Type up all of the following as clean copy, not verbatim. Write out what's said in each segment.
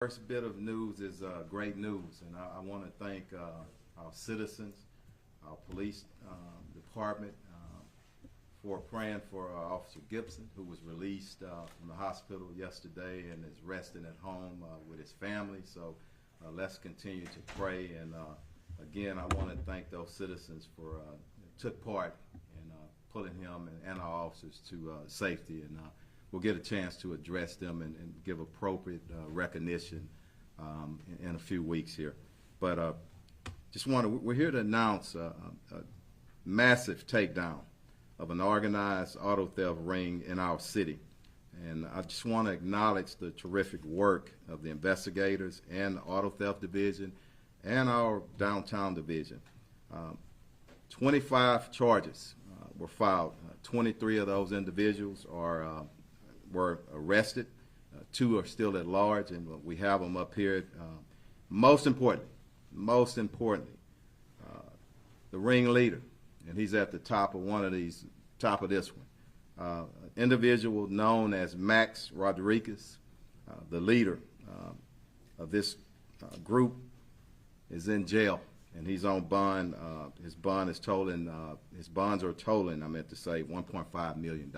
First bit of news is great news, and I want to thank our citizens, our police department for praying for Officer Gibson, who was released from the hospital yesterday and is resting at home with his family. So let's continue to pray. And again, I want to thank those citizens for took part in pulling him and our officers to safety. And we'll get a chance to address them and give appropriate recognition in a few weeks here. But we're here to announce a massive takedown of an organized auto theft ring in our city. And I just want to acknowledge the terrific work of the investigators and the Auto Theft Division and our downtown division. 25 charges were filed. 23 of those individuals were arrested. 2 are still at large, and we have them up here. Most importantly, the ringleader, and he's at the top of this one. Individual known as Max Rodriguez, the leader of this group, is in jail, and he's on bond. His bonds are totaling, I meant to say, $1.5 million.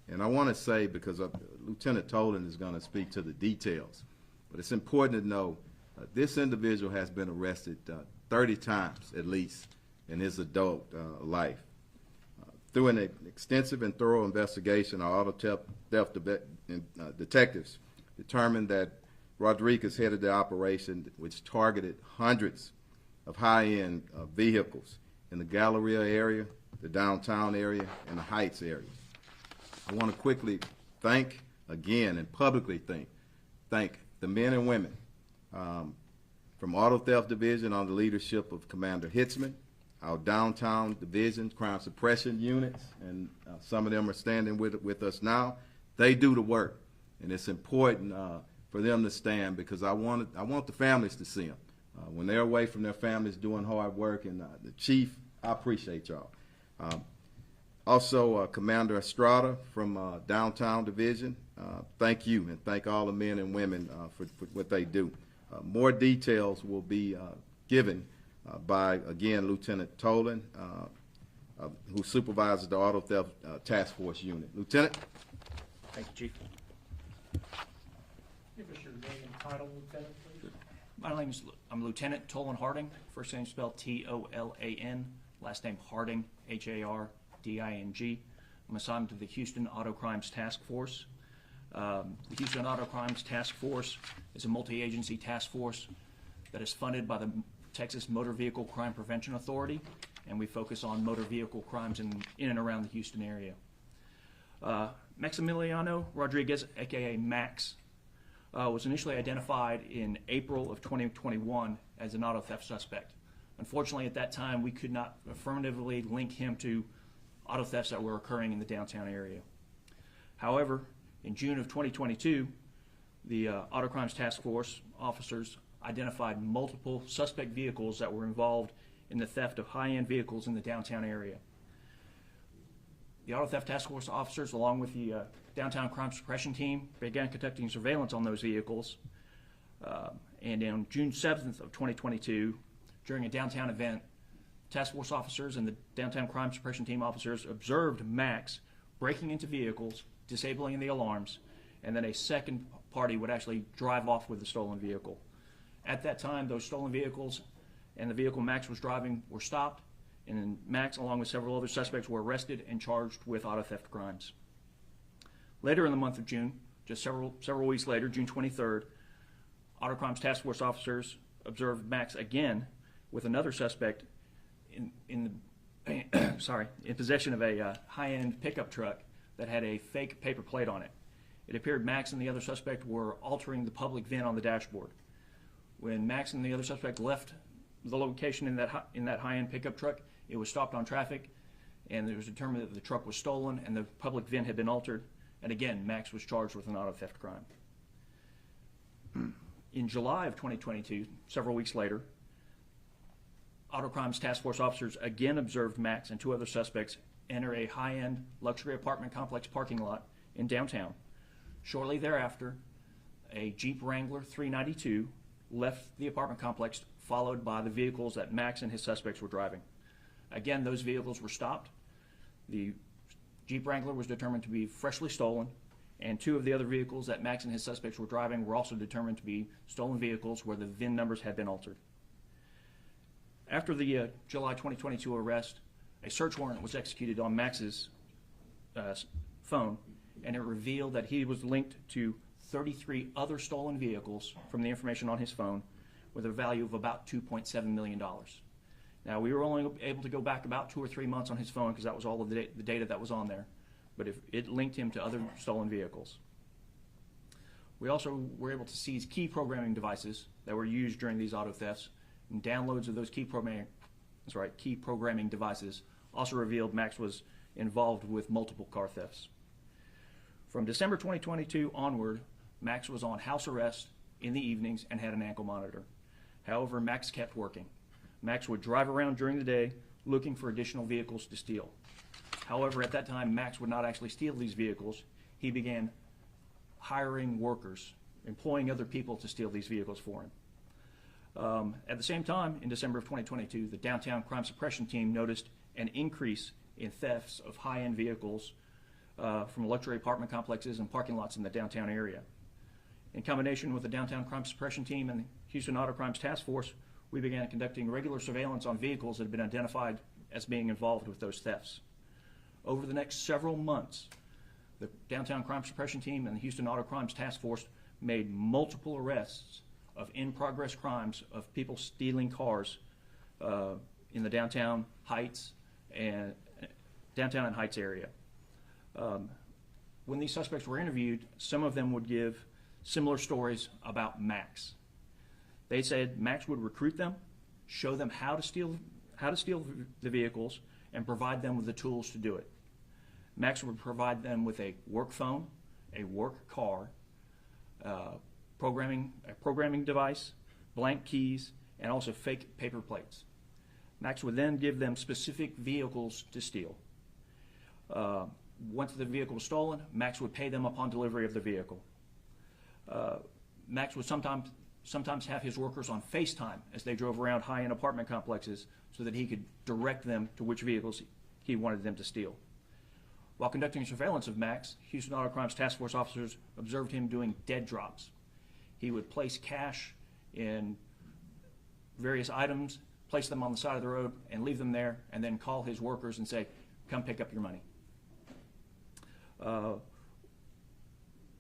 And I want to say, because Lieutenant Tolan is going to speak to the details, but it's important to know this individual has been arrested 30 times at least in his adult life. Through an extensive and thorough investigation, our auto theft detectives determined that Rodriguez headed the operation, which targeted hundreds of high-end vehicles in the Galleria area, the downtown area, and the Heights area. I want to quickly thank again and publicly thank the men and women from Auto Theft Division under the leadership of Commander Hitzman, our downtown division crime suppression units, and some of them are standing with us now. They do the work, and it's important for them to stand, because I want the families to see them when they're away from their families doing hard work. And the chief, I appreciate y'all. Also, Commander Estrada from Downtown Division, thank you, and thank all the men and women for what they do. More details will be given by, again, Lieutenant Tolan, who supervises the Auto Theft Task Force Unit. Lieutenant? Thank you, Chief. Give us your name and title, Lieutenant, please. I'm Lieutenant Tolan Harding. First name spelled T-O-L-A-N. Last name Harding, H-A-R-D-I-N-G. I'm assigned to the Houston Auto Crimes Task Force. The Houston Auto Crimes Task Force is a multi-agency task force that is funded by the Texas Motor Vehicle Crime Prevention Authority, and we focus on motor vehicle crimes in and around the Houston area. Maximiliano Rodriguez, aka Max, was initially identified in April of 2021 as an auto theft suspect. Unfortunately, at that time, we could not affirmatively link him to auto thefts that were occurring in the downtown area. However, in June of 2022, the Auto Crimes Task Force officers identified multiple suspect vehicles that were involved in the theft of high-end vehicles in the downtown area. The Auto Theft Task Force officers, along with the Downtown Crime Suppression Team, began conducting surveillance on those vehicles. And on June 7th of 2022, during a downtown event, task force officers and the Downtown Crime Suppression Team officers observed Max breaking into vehicles, disabling the alarms, and then a second party would actually drive off with the stolen vehicle. At that time, those stolen vehicles and the vehicle Max was driving were stopped, and then Max, along with several other suspects, were arrested and charged with auto theft crimes. Later in the month of June, just several weeks later, June 23rd, Auto Crimes Task Force officers observed Max again with another suspect in possession of a high-end pickup truck that had a fake paper plate on it. It appeared Max and the other suspect were altering the public VIN on the dashboard. When Max and the other suspect left the location in that high-end pickup truck, it was stopped on traffic, and it was determined that the truck was stolen and the public VIN had been altered. And again, Max was charged with an auto theft crime. In July of 2022, several weeks later, Auto Crimes Task Force officers again observed Max and 2 other suspects enter a high-end luxury apartment complex parking lot in downtown. Shortly thereafter, a Jeep Wrangler 392 left the apartment complex, followed by the vehicles that Max and his suspects were driving. Again, those vehicles were stopped. The Jeep Wrangler was determined to be freshly stolen, and two of the other vehicles that Max and his suspects were driving were also determined to be stolen vehicles where the VIN numbers had been altered. After the July 2022 arrest, a search warrant was executed on Max's phone, and it revealed that he was linked to 33 other stolen vehicles from the information on his phone with a value of about $2.7 million. Now, we were only able to go back about 2 or 3 months on his phone because that was all of the data that was on there, but it linked him to other stolen vehicles. We also were able to seize key programming devices that were used during these auto thefts, and downloads of those key programming devices also revealed Max was involved with multiple car thefts. From December 2022 onward, Max was on house arrest in the evenings and had an ankle monitor. However, Max kept working. Max would drive around during the day looking for additional vehicles to steal. However, at that time, Max would not actually steal these vehicles. He began hiring workers, employing other people to steal these vehicles for him. At the same time, in December of 2022, the downtown crime suppression team noticed an increase in thefts of high-end vehicles from luxury apartment complexes and parking lots in the downtown area. In combination with the downtown crime suppression team and the Houston Auto Crimes Task Force, we began conducting regular surveillance on vehicles that had been identified as being involved with those thefts. Over the next several months, the downtown crime suppression team and the Houston Auto Crimes Task Force made multiple arrests of in-progress crimes of people stealing cars in the downtown Heights and Heights area. When these suspects were interviewed, some of them would give similar stories about Max. They said Max would recruit them, show them how to steal the vehicles, and provide them with the tools to do it. Max would provide them with a work phone, a work car, a programming device, blank keys, and also fake paper plates. Max would then give them specific vehicles to steal. Once the vehicle was stolen, Max would pay them upon delivery of the vehicle. Max would sometimes have his workers on FaceTime as they drove around high-end apartment complexes so that he could direct them to which vehicles he wanted them to steal. While conducting surveillance of Max, Houston Auto Crimes Task Force officers observed him doing dead drops. He would place cash in various items, place them on the side of the road, and leave them there, and then call his workers and say, "Come pick up your money."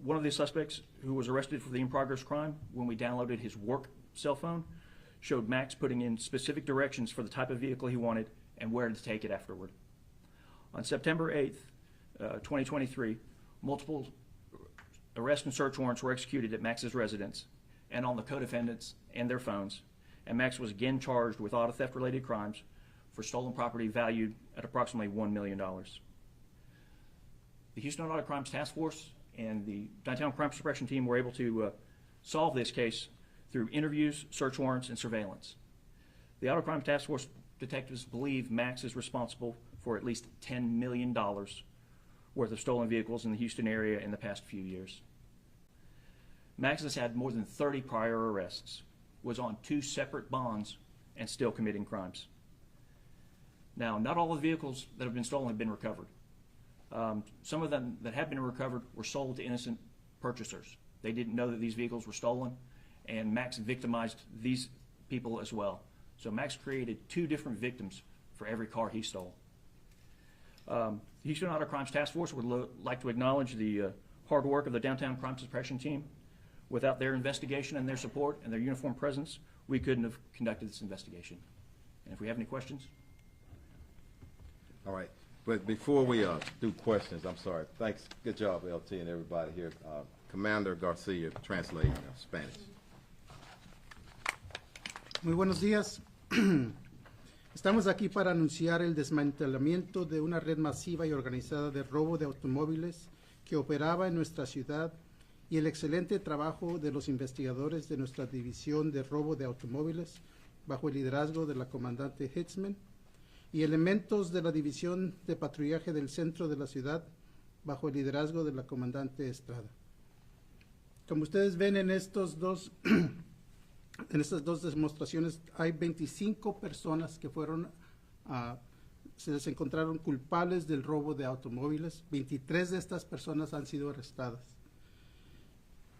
One of the suspects who was arrested for the in-progress crime, when we downloaded his work cell phone, showed Max putting in specific directions for the type of vehicle he wanted and where to take it afterward. On September 8th, 2023, multiple arrest and search warrants were executed at Max's residence and on the co-defendants and their phones, and Max was again charged with auto theft-related crimes for stolen property valued at approximately $1 million. The Houston Auto Crimes Task Force and the downtown crime suppression team were able to solve this case through interviews, search warrants, and surveillance. The Auto Crime Task Force detectives believe Max is responsible for at least $10 million worth of stolen vehicles in the Houston area in the past few years. Max has had more than 30 prior arrests, was on 2 separate bonds, and still committing crimes. Now, not all of the vehicles that have been stolen have been recovered. Some of them that have been recovered were sold to innocent purchasers. They didn't know that these vehicles were stolen, and Max victimized these people as well. So Max created 2 different victims for every car he stole. The Houston Auto Crimes Task Force would like to acknowledge the hard work of the downtown crime suppression team. Without their investigation and their support and their uniform presence, we couldn't have conducted this investigation. And if we have any questions? All right. But before we do questions, I'm sorry. Thanks. Good job, LT, and everybody here. Commander Garcia, translating Spanish. Muy buenos días. Estamos aquí para anunciar el desmantelamiento de una red masiva y organizada de robo de automóviles que operaba en nuestra ciudad y el excelente trabajo de los investigadores de nuestra división de robo de automóviles bajo el liderazgo de la comandante Hitzman y elementos de la división de patrullaje del centro de la ciudad bajo el liderazgo de la comandante Estrada. Como ustedes ven en estos dos, en estas dos demostraciones, hay 25 personas que fueron, se les encontraron culpables del robo de automóviles. 23 de estas personas han sido arrestadas.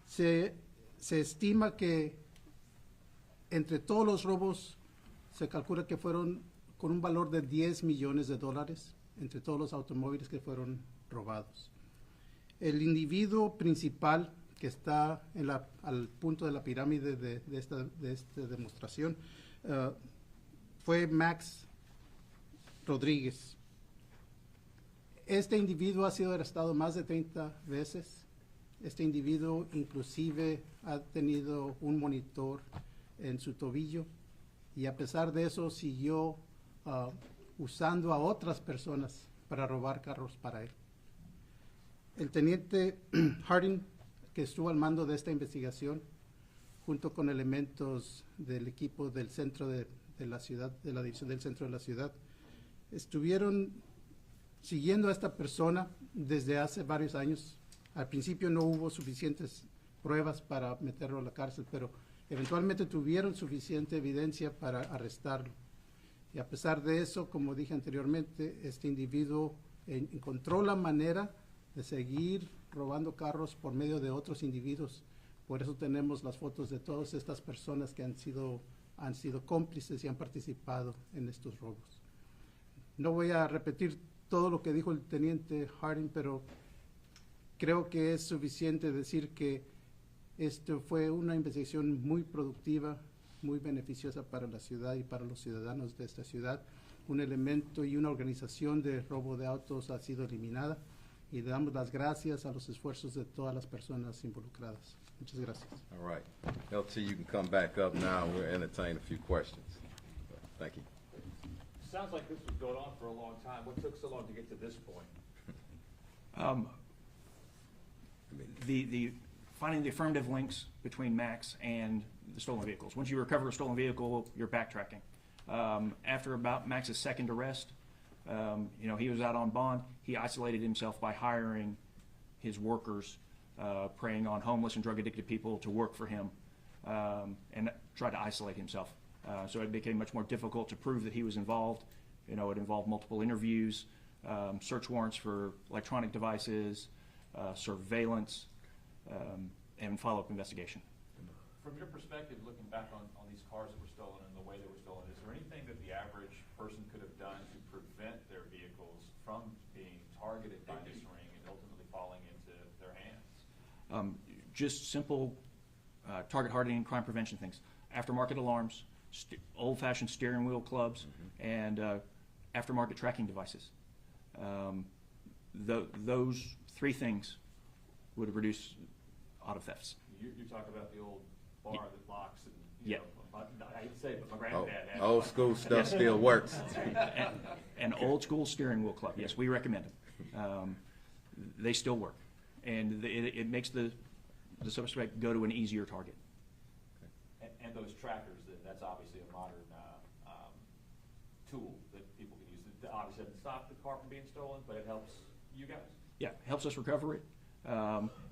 Se estima que entre todos los robos se calcula que fueron con un valor de $10 millones entre todos los automóviles que fueron robados. El individuo principal que está al punto de la pirámide de esta demostración fue Max Rodríguez. Este individuo ha sido arrestado más de 30 veces. Este individuo inclusive ha tenido un monitor en su tobillo y a pesar de eso siguió usando a otras personas para robar carros para él. El teniente Harding, que estuvo al mando de esta investigación, junto con elementos del equipo del centro de la ciudad, de la división del centro de la ciudad, estuvieron siguiendo a esta persona desde hace varios años. Al principio no hubo suficientes pruebas para meterlo a la cárcel, pero eventualmente tuvieron suficiente evidencia para arrestarlo. Y a pesar de eso, como dije anteriormente, este individuo encontró la manera de seguir robando carros por medio de otros individuos. Por eso tenemos las fotos de todas estas personas que han sido cómplices y han participado en estos robos. No voy a repetir todo lo que dijo el teniente Harding, pero creo que es suficiente decir que esto fue una investigación muy productiva, muy beneficiosa para la ciudad y para los ciudadanos de esta ciudad. Un elemento y una organización de robo de autos ha sido eliminada y le damos las gracias a los esfuerzos de todas las personas involucradas. Muchas gracias. All right. LT, you can come back up now. We'll entertain a few questions. Thank you. Sounds like this was going on for a long time. What took so long to get to this point? The finding the affirmative links between Max and the stolen vehicles. Once you recover a stolen vehicle, you're backtracking. After about Max's second arrest, he was out on bond. He isolated himself by hiring his workers, preying on homeless and drug-addicted people to work for him, and tried to isolate himself. So it became much more difficult to prove that he was involved. It involved multiple interviews, search warrants for electronic devices, surveillance, and follow-up investigation. From your perspective, looking back on these cars that were stolen and the way they were stolen, is there anything that the average person could have done to prevent their vehicles from being targeted by this ring and ultimately falling into their hands? Just simple target hardening and crime prevention things. Aftermarket alarms, old-fashioned steering wheel clubs, and aftermarket tracking devices. Those three things would reduce auto thefts. You talk about the old bar that locks and, Yeah. I hate to say it, but my granddad had Old school stuff still works. An old school steering wheel club, yes, we recommend them. They still work, and it makes the suspect go to an easier target. And those trackers, that's obviously a modern tool that people can use. It obviously doesn't stop the car from being stolen, but it helps you guys. Yeah, helps us recover it.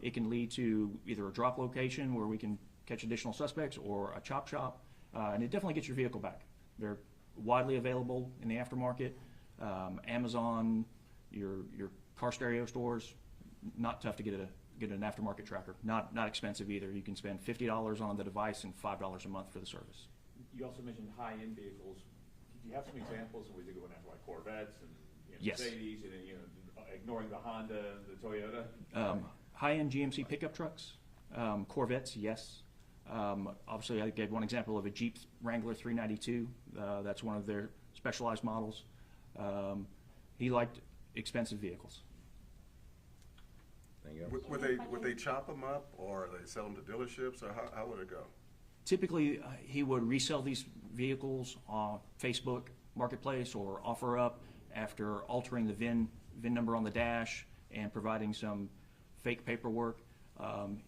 It can lead to either a drop location where we can catch additional suspects or a chop shop, and it definitely gets your vehicle back. They're widely available in the aftermarket. Amazon, your car stereo stores, not tough to get an aftermarket tracker. Not expensive either. You can spend $50 on the device and $5 a month for the service. You also mentioned high-end vehicles. Do you have some examples? And we think going after like Corvettes and Yes. Mercedes, and ignoring the Honda and the Toyota. High-end GMC pickup trucks, Corvettes, yes. Obviously, I gave one example of a Jeep Wrangler 392. That's one of their specialized models. He liked expensive vehicles. Anything else? Would they chop them up, or they sell them to dealerships, or how would it go? Typically, he would resell these vehicles on Facebook Marketplace or OfferUp after altering the VIN number on the dash and providing some fake paperwork.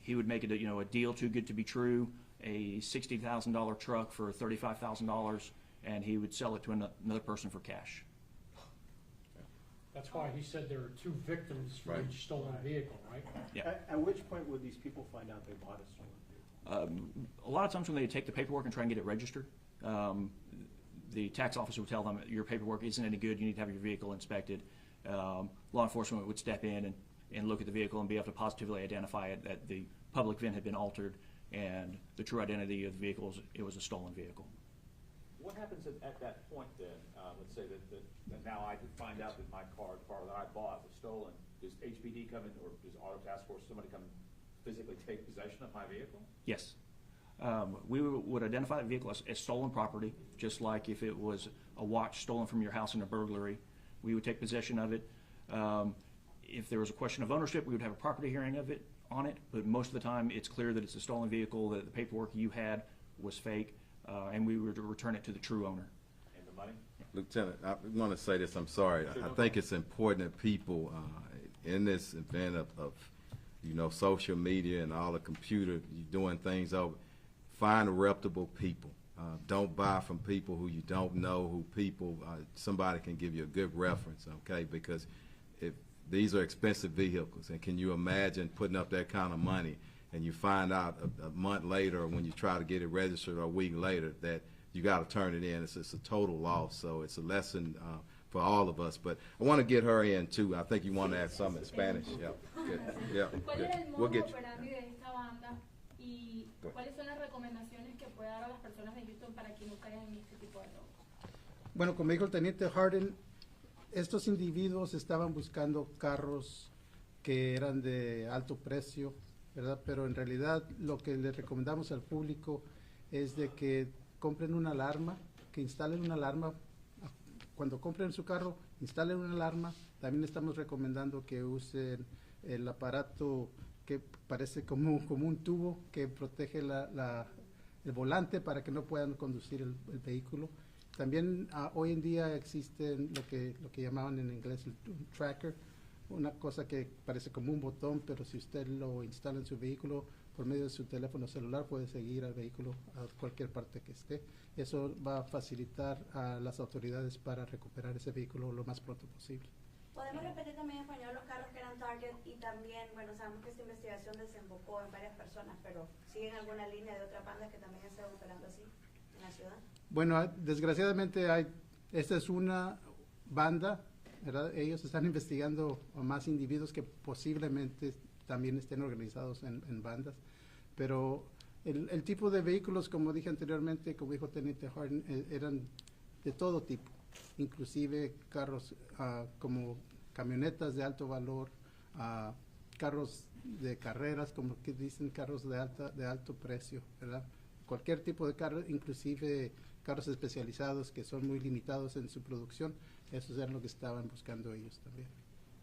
He would make it a deal too good to be true, a $60,000 truck for $35,000, and he would sell it to another person for cash. That's why he said there are 2 victims for Right. each stolen vehicle, right? Yeah. At which point would these people find out they bought a stolen vehicle? A lot of times when they take the paperwork and try and get it registered, the tax officer would tell them your paperwork isn't any good, you need to have your vehicle inspected. Law enforcement would step in and look at the vehicle and be able to positively identify it, that the public VIN had been altered and the true identity of the vehicle it was a stolen vehicle. What happens at that point then? Let's say that now I could find out that my car that I bought was stolen. Does HPD come in, or does Auto Task Force, somebody come physically take possession of my vehicle? Yes. We would identify the vehicle as stolen property, just like if it was a watch stolen from your house in a burglary. We would take possession of it. If there was a question of ownership, we would have a property hearing on it, but most of the time it's clear that it's a stolen vehicle, that the paperwork you had was fake, and we would return it to the true owner. And the money? Lieutenant, I want to say this, I'm sorry. I think it's important that people, in this event of social media and all the computer, you doing things over, find reputable people. Don't buy from people who you don't know, somebody can give you a good reference, okay? Because if these are expensive vehicles, and can you imagine putting up that kind of money and you find out a month later, or when you try to get it registered, or a week later, that you got to turn it in. It's a total loss. So it's a lesson for all of us. But I want to get her in too. I think you want to add something in Spanish. Yeah, good. Yeah, ¿Cuál good. era el We'll modo get you. operandi de esta banda y Go ahead. cuáles son las recomendaciones que puede dar a las personas de Houston para que no caigan en este tipo de robos? Bueno, como dijo el teniente Harden, estos individuos estaban buscando carros que eran de alto precio, ¿verdad? Pero en realidad lo que le recomendamos al público es de que compren una alarma, que instalen una alarma. Cuando compren su carro, instalen una alarma. También estamos recomendando que usen el aparato que parece como un tubo que protege el volante para que no puedan conducir el vehículo. También hoy en día existen lo que llamaban en inglés un tracker, una cosa que parece como un botón, pero si usted lo instala en su vehículo por medio de su teléfono celular puede seguir al vehículo a cualquier parte que esté. Eso va a facilitar a las autoridades para recuperar ese vehículo lo más pronto posible. Podemos repetir también en español los carros que eran target y también, bueno, sabemos que esta investigación desembocó en varias personas, pero ¿siguen alguna línea de otras bandas que también estén operando así en la ciudad? Bueno, desgraciadamente esta es una banda, ¿verdad? Ellos están investigando a más individuos que posiblemente también estén organizados en bandas, pero el tipo de vehículos, como dije anteriormente, como dijo Teniente Harden, eran de todo tipo, inclusive carros como camionetas de alto valor, carros de carreras, como que dicen carros de alto precio, ¿verdad? Cualquier tipo de carro, inclusive carros especializados que son muy limitados en su producción, eso es lo que estaban buscando ellos también.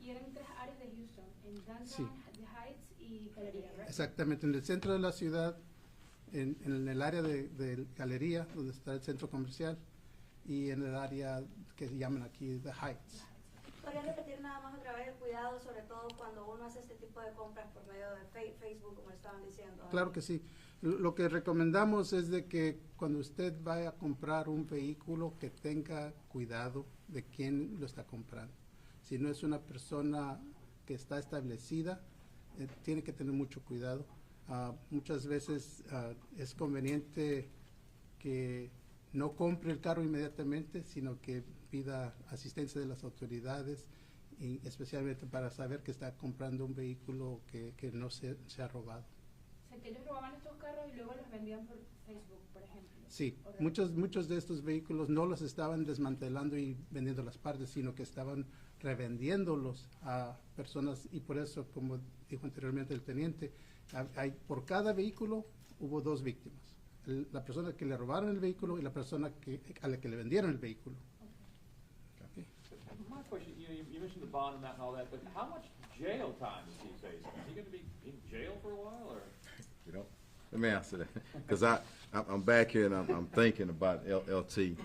Y eran 3 áreas de Houston, en Downtown, Sí. The Heights y Galería, ¿verdad? Exactamente, en el centro de la ciudad, en el área de Galería, donde está el centro comercial, y en el área que se llaman aquí The Heights. ¿Podría repetir nada más otra vez el cuidado, sobre todo cuando uno hace este tipo de compras por medio de Facebook, como estaban diciendo? Claro que sí. Lo que recomendamos es de que cuando usted vaya a comprar un vehículo, que tenga cuidado de quién lo está comprando. Si no es una persona que está establecida, tiene que tener mucho cuidado. Muchas veces es conveniente que no compre el carro inmediatamente, sino que pida asistencia de las autoridades, y especialmente para saber que está comprando un vehículo que no se ha robado. O sea, que ellos robaban estos carros y luego los vendían por Facebook, por ejemplo. Sí, ¿O muchos de estos vehículos no los estaban desmantelando y vendiendo las partes, sino que estaban revendiéndolos a personas, y por eso, como dijo anteriormente el teniente, por cada vehículo hubo 2 víctimas. La persona que le robaron el vehículo y la persona a la que le vendieron el vehículo. Okay. My question, you mentioned the bond and that and all that, but how much jail time is he facing? Is he going to be in jail for a while, or? Let me answer that, because I'm back here and I'm thinking about LT.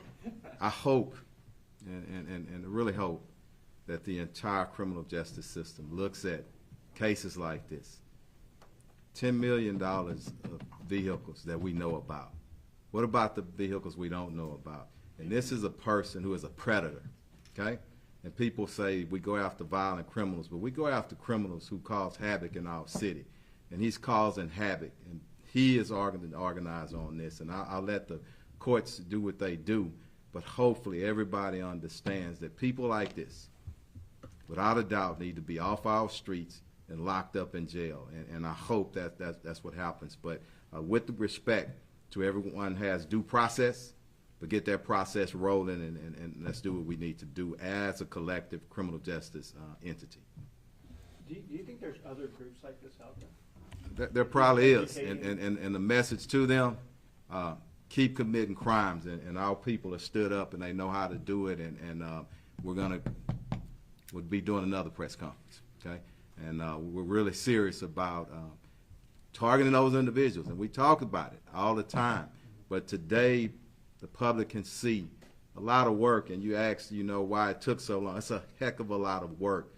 I hope, and really hope, that the entire criminal justice system looks at cases like this. $10 million of vehicles that we know about. What about the vehicles we don't know about? And this is a person who is a predator, okay? And people say we go after violent criminals, but we go after criminals who cause havoc in our city. And he's causing havoc, and he is organized on this. And I'll let the courts do what they do, but hopefully everybody understands that people like this, without a doubt, need to be off our streets and locked up in jail. And I hope that's what happens. But with the respect to everyone has due process, but get that process rolling, and let's do what we need to do as a collective criminal justice entity. Do you think there's other groups like this out there? There probably is, and the message to them, keep committing crimes, and our people have stood up and they know how to do it, and we'll be doing another press conference, okay? And we're really serious about targeting those individuals, and we talk about it all the time, but today the public can see a lot of work, and you asked, why it took so long. It's a heck of a lot of work.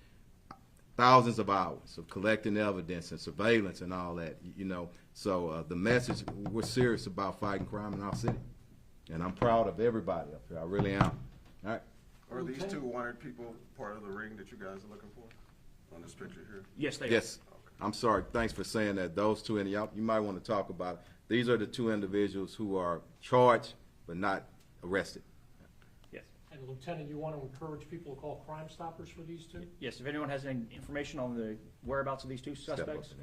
Thousands of hours of collecting evidence and surveillance and all that, So the message, we're serious about fighting crime in our city. And I'm proud of everybody up here. I really am. All right. Are these two wanted people part of the ring that you guys are looking for on this picture here? Yes, they are. Yes. I'm sorry. Thanks for saying that. Those two, and you might want to talk about it. These are the two individuals who are charged but not arrested. Yes. And Lieutenant, you want to encourage people to call Crime Stoppers for these two? Yes, if anyone has any information on the whereabouts of these two Step suspects. up.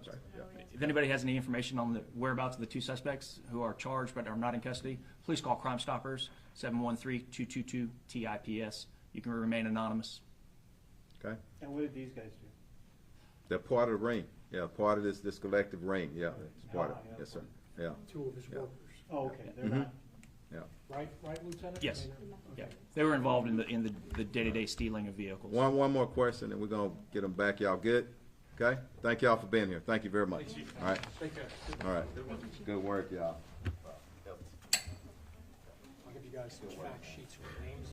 Sorry. Yeah. If anybody has any information on the whereabouts of the two suspects who are charged but are not in custody, please call Crime Stoppers, 713-222-TIPS. You can remain anonymous. Okay. And what did these guys do? They're part of the ring. Yeah, part of this collective ring. Yeah, it's part of it. yeah. Yes, sir. Yeah. Two of his Yeah. workers, Oh, okay, they're not. right, Lieutenant? Yes. I mean, Yeah, they were involved in the day-to-day stealing of vehicles. One more question, and we're going to get them back. Y'all good? Okay? Thank y'all for being here. Thank you very much. All right. Take care. All right. Good work, y'all. I'll give you guys some fact sheets with names